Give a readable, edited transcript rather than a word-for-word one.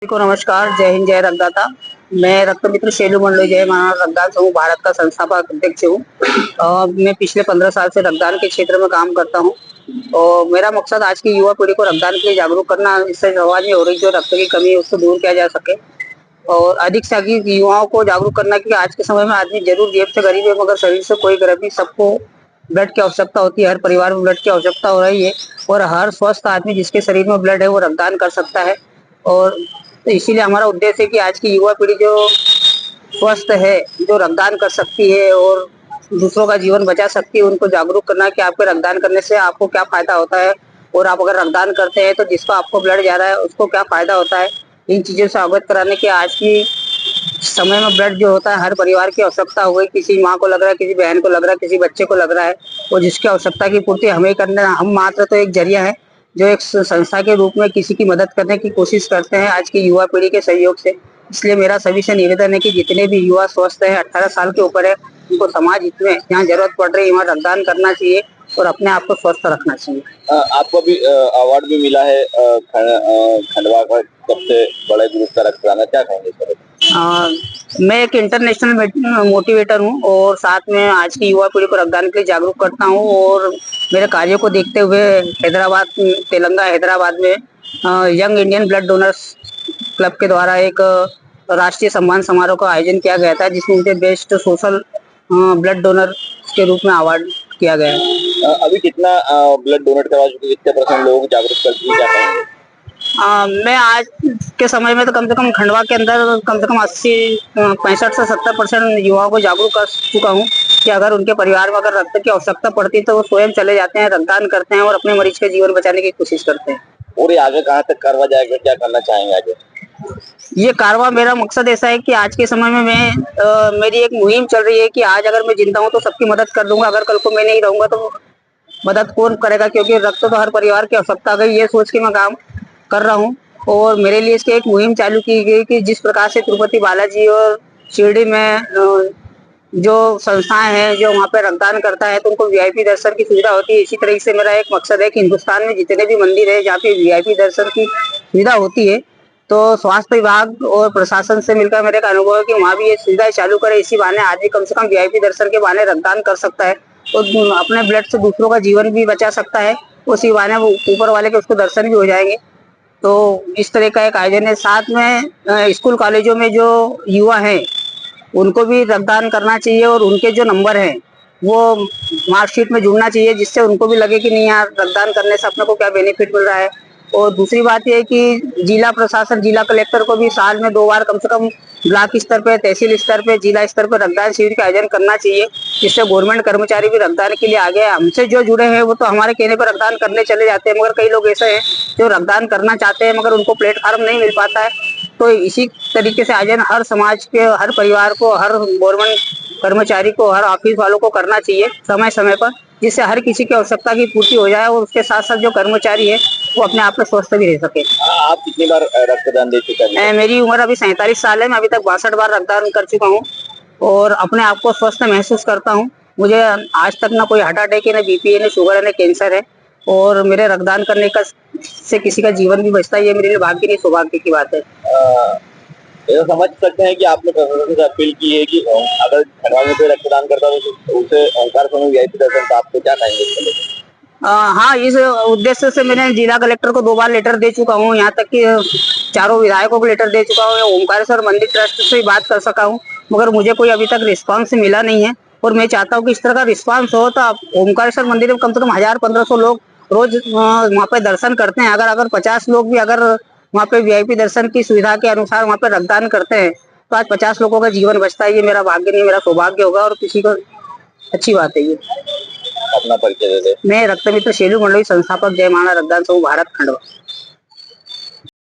को नमस्कार, जय हिंद, जय रक्तदाता। मैं रक्त मित्र शैलू मंडल जय महाराज रक्तदान समूह भारत का संस्थापक अध्यक्ष हूँ। मैं पिछले 15 साल से रक्तदान के क्षेत्र में काम करता हूँ और मेरा मकसद आज की युवा पीढ़ी को रक्तदान के लिए जागरूक करना, इससे समाज में हो रही जो रक्त की कमी है उसको दूर किया जा सके और अधिक से अधिक युवाओं को जागरूक करना कि आज के समय में आदमी जरूर जेब से गरीब है मगर शरीर से कोई गरीब नहीं। सबको ब्लड की आवश्यकता होती है, हर परिवार में ब्लड की आवश्यकता हो रही है और हर स्वस्थ आदमी जिसके शरीर में ब्लड है वो रक्तदान कर सकता है। और तो इसीलिए हमारा उद्देश्य है कि आज की युवा पीढ़ी जो स्वस्थ है, जो रक्तदान कर सकती है और दूसरों का जीवन बचा सकती है, उनको जागरूक करना कि आपके रक्तदान करने से आपको क्या फायदा होता है और आप अगर रक्तदान करते हैं तो जिसको आपको ब्लड जा रहा है उसको क्या फायदा होता है। इन चीजों से अवगत कराने के आज की समय में ब्लड जो होता है हर परिवार की आवश्यकता हो गई। किसी माँ को लग रहा है, किसी बहन को लग रहा है, किसी बच्चे को लग रहा है और जिसकी आवश्यकता की पूर्ति हमें करना, हम मात्र तो एक जरिया है जो एक संस्था के रूप में किसी की मदद करने की कोशिश करते हैं आज की युवा पीढ़ी के सहयोग से। इसलिए मेरा सभी से निवेदन है कि जितने भी युवा स्वस्थ है, 18 साल के ऊपर है, उनको समाज हित में जहाँ जरूरत पड़ रही है वहाँ रक्तदान करना चाहिए और अपने आप को स्वस्थ रखना चाहिए। आपको भी अवार्ड भी मिला है खंडवा का सबसे बड़े ग्रुप का रक्तदान, क्या कहेंगे सर? मैं एक इंटरनेशनल मोटिवेटर हूँ और साथ में आज की युवा पीढ़ी को रक्तदान के लिए जागरूक करता हूँ और मेरे कार्यों को देखते हुए हैदराबाद में young Indian blood donors club के द्वारा एक राष्ट्रीय सम्मान समारोह का आयोजन किया गया था जिसमें मुझे बेस्ट सोशल ब्लड डोनर के रूप में अवार्ड किया गया है। अभी कितना ब्लड डोनेट करवा चुके, कितने परसेंट लोग जागरूक कर चुके? मैं आज के समय में तो कम से कम खंडवा के अंदर कम से कम 65 से 70% युवाओं को जागरूक कर चुका हूँ कि अगर उनके परिवार में अगर रक्त की आवश्यकता पड़ती है तो वो स्वयं चले जाते हैं, रक्तदान करते हैं और अपने मरीज के जीवन बचाने की कोशिश करते हैं। और ये आगे कहाँ तक करवा जाएगा, क्या करना चाहेंगे आगे? ये कारवा मेरा मकसद ऐसा है कि आज के समय में मेरी एक मुहिम चल रही है कि आज अगर मैं जिंदा हूँ तो सबकी मदद कर दूंगा, अगर कल को मैं नहीं रहूंगा तो मदद कौन करेगा, क्योंकि रक्त तो हर परिवार की आवश्यकता है। ये सोच के मैं काम कर रहा हूँ और मेरे लिए इसकी एक मुहिम चालू की गई कि जिस प्रकार से तिरुपति बालाजी और शिरडी में जो संस्थाएं हैं जो वहाँ पे रक्तदान करता है तो उनको वीआईपी दर्शन की सुविधा होती है, इसी तरह से मेरा एक मकसद है कि हिंदुस्तान में जितने भी मंदिर है जहाँ पे वीआईपी दर्शन की सुविधा होती है तो स्वास्थ्य विभाग और प्रशासन से मिलकर मेरे का अनुभव है कि वहाँ भी ये सुविधाएं चालू करे। इसी बहाने आदमी कम से कम वीआईपी दर्शन के बहाने रक्तदान कर सकता है और अपने ब्लड से दूसरों का जीवन भी बचा सकता है। उसी बहाने वो ऊपर वाले के उसको दर्शन भी हो जाएंगे। तो इस तरह का एक आयोजन है। साथ में स्कूल कॉलेजों में जो युवा हैं उनको भी रक्तदान करना चाहिए और उनके जो नंबर हैं वो मार्कशीट में जुड़ना चाहिए जिससे उनको भी लगे कि नहीं यार रक्तदान करने से अपने को क्या बेनिफिट मिल रहा है। और दूसरी बात यह है कि जिला प्रशासन, जिला कलेक्टर को भी साल में 2 बार कम से कम ब्लॉक स्तर पे, तहसील स्तर पे, जिला स्तर पे रक्तदान शिविर का आयोजन करना चाहिए जिससे गवर्नमेंट कर्मचारी भी रक्तदान के लिए आगे। हमसे जो जुड़े हैं वो तो हमारे कहने पर रक्तदान करने चले जाते हैं मगर कई लोग ऐसे हैं जो रक्तदान करना चाहते हैं मगर उनको प्लेटफॉर्म नहीं मिल पाता है। तो इसी तरीके से आयोजन हर समाज के, हर परिवार को, हर गवर्नमेंट कर्मचारी को, हर ऑफिस वालों को करना चाहिए समय समय पर, जिससे हर किसी की आवश्यकता की पूर्ति हो जाए और उसके साथ साथ जो कर्मचारी है वो अपने आप में स्वस्थ भी रह सके। आप कितनी बार रक्तदान दे चुके हैं? मेरी उम्र अभी 47 साल है। मैं अभी तक 62 बार रक्तदान कर चुका हूँ और अपने आप को स्वस्थ महसूस करता हूँ। मुझे आज तक ना कोई हार्ट अटैक है, ना बीपी है, ना शुगर है, ना कैंसर है और मेरे रक्तदान करने का से किसी का जीवन भी बचता है। ये मेरे लिए भाग्य नहीं सौभाग्य की बात है। ये समझ सकते हैं कि आपने प्रशासन से अपील की है कि अगर खंडवा में कोई रक्तदान करता है तो उसे ओंकार समूह वीआईपी दर्शन, तो आपको क्या कहेंगे? हाँ, इस उद्देश्य से मैंने जिला कलेक्टर को 2 बार लेटर दे चुका हूँ, यहाँ तक कि 4 विधायकों को लेटर दे चुका हूँ, ओंकारेश्वर मंदिर ट्रस्ट से बात कर सका हूँ मगर मुझे कोई अभी तक रिस्पांस मिला नहीं है। और मैं चाहता हूँ कि इस तरह का रिस्पांस हो तो ओंकारेश्वर मंदिर में कम से कम 1000-1500 लोग रोज वहाँ पे दर्शन करते हैं। अगर 50 लोग भी अगर वहाँ पे वीआईपी दर्शन की सुविधा के अनुसार वहाँ पे रक्तदान करते हैं तो आज 50 लोगों का जीवन बचता है। ये मेरा भाग्य नहीं, मेरा सौभाग्य होगा और किसी को अच्छी बात है ये। अपना परिचय दे दे। मैं रक्त मित्र शैलू मंडल संस्थापक जय महाराज रक्तदान समूह भारत खंडवा।